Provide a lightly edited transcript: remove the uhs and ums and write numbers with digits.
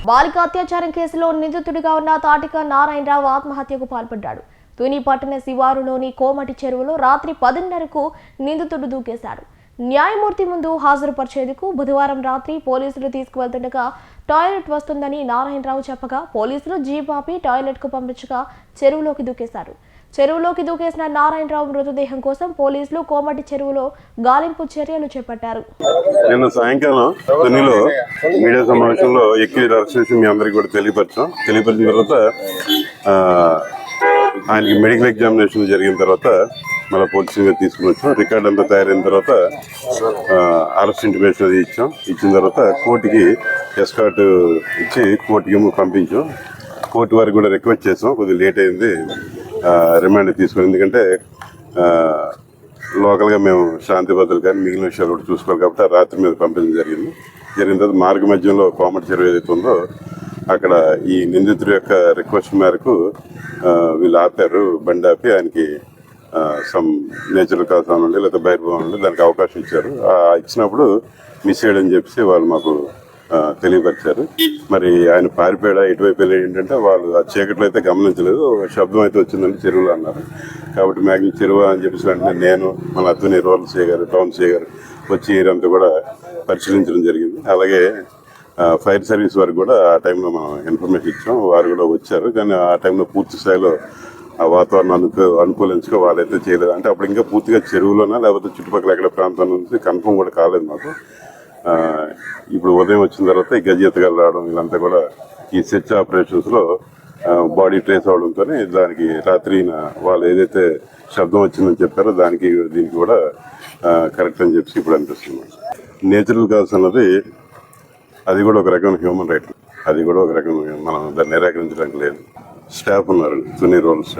బాలిక అత్యాచారం కేసులో నిందితుడిగా ఉన్న తాటిక నారాయణరావు ఆత్మహత్యకు పాల్పడ్డాడు. తుని పట్టణ శివారులోని కోమటి చెరువులో రాత్రి 10:30కు నిందితుడు దూకేశాడు. న్యాయమూర్తి ముందు హాజరుపరిచేందుకు బుధవారం రాత్రి పోలీసులు తీసుకువెళ్తుండగా టాయిలెట్ వస్తుందని నారాయణరావు చెప్పగా పోలీసులు జీప్ ఆపి టాయిలెట్కు పంపించగా చెరువులోకి దూకేశారు. చెరువులోకి దూకేసిన నారాయణరావు మృతదేహం కోసం పోలీసులు కోమటి చెరువులో గాలింపు చర్యలు చేపట్టారు. నిన్న సాయంకాలం తునిలో మీడియా సమావేశంలో ఎక్కి అరెస్ట్ చేసి మీ అందరికీ కూడా తెలియపరిచిన తర్వాత ఆయనకి మెడికల్ ఎగ్జామినేషన్ జరిగిన తర్వాత మళ్ళీ పోలీసులుగా తీసుకుని వచ్చాం. రికార్డ్ అంతా తయారైన తర్వాత అరెస్ట్ ఇంటిమేషన్ అది ఇచ్చిన తర్వాత కోర్టుకి ఎస్కార్ట్ ఇచ్చి కోర్టుకి పంపించాం. కోర్టు వారికి కూడా రిక్వెస్ట్ చేసాం, కొద్దిగా లేట్ అయింది రిమాండ్ తీసుకుని, ఎందుకంటే లోకల్గా మేము శాంతి భద్రతలు కానీ మిగిలిన విషయాలు కూడా చూసుకోవాలి కాబట్టి రాత్రి మీద పంపించడం జరిగిన తర్వాత మార్గ మధ్యంలో కోమటి చెరువు ఏదైతే ఉందో అక్కడ ఈ నిందితుడి యొక్క రిక్వెస్ట్ మేరకు వీళ్ళు ఆపారు. బండి ఆపి ఆయనకి సమ్ నేచురల్ కాజ్ నుండి లేదా బహిర్భావం నుండి దానికి అవకాశం ఇచ్చారు. ఇచ్చినప్పుడు మిస్ చేయడం చెప్పేసి వాళ్ళు మాకు తెలియపరిచారు. మరి ఆయన పారిపోయాడా ఇటువైపు వెళ్ళి ఏంటంటే వాళ్ళు ఆ చీకట్లో అయితే గమనించలేదు, శబ్దం అయితే వచ్చిందని చెరువులో అన్నారు. కాబట్టి మ్యాక్సిమం చెరువు అని చెప్పేసి అంటే నేను మన అతని రూరల్ సీఏ గారు టౌన్ సీఏ గారు వచ్చి ఏరియంతా కూడా పరిశీలించడం జరిగింది. అలాగే ఫైర్ సర్వీస్ వారికి కూడా ఆ టైంలో మనం ఇన్ఫర్మేషన్ ఇచ్చాం, వారు కూడా వచ్చారు. కానీ ఆ టైంలో పూర్తి స్థాయిలో ఆ వాతావరణం అనుకూలించుకో వాళ్ళైతే చేయలేదు. అంటే అప్పుడు ఇంకా పూర్తిగా చెరువులోనా లేకపోతే చుట్టుపక్కల ఎక్కడ ప్రాంతం నుంచి కన్ఫర్మ్ కూడా కాలేదు మాకు. ఇప్పుడు ఉదయం వచ్చిన తర్వాత ఈ గజెత్తగాలు రావడం వీళ్ళంతా కూడా ఈ సెర్చ్ ఆపరేషన్స్లో బాడీ ట్రేస్ అవడంతో దానికి రాత్రి వాళ్ళు ఏదైతే శబ్దం వచ్చిందని చెప్పారో దీనికి కూడా కరెక్ట్ అని చెప్పి ఇప్పుడు అనిపిస్తుంది. నేచురల్ కాజ్ అన్నది అది కూడా ఒక రకమైన హ్యూమన్ రైట్, అది కూడా ఒక రకం మనం దాన్ని నిరాకరించడానికి లేదు. స్టాఫ్ ఉన్నారు, తుని రూరల్ స్టాఫ్.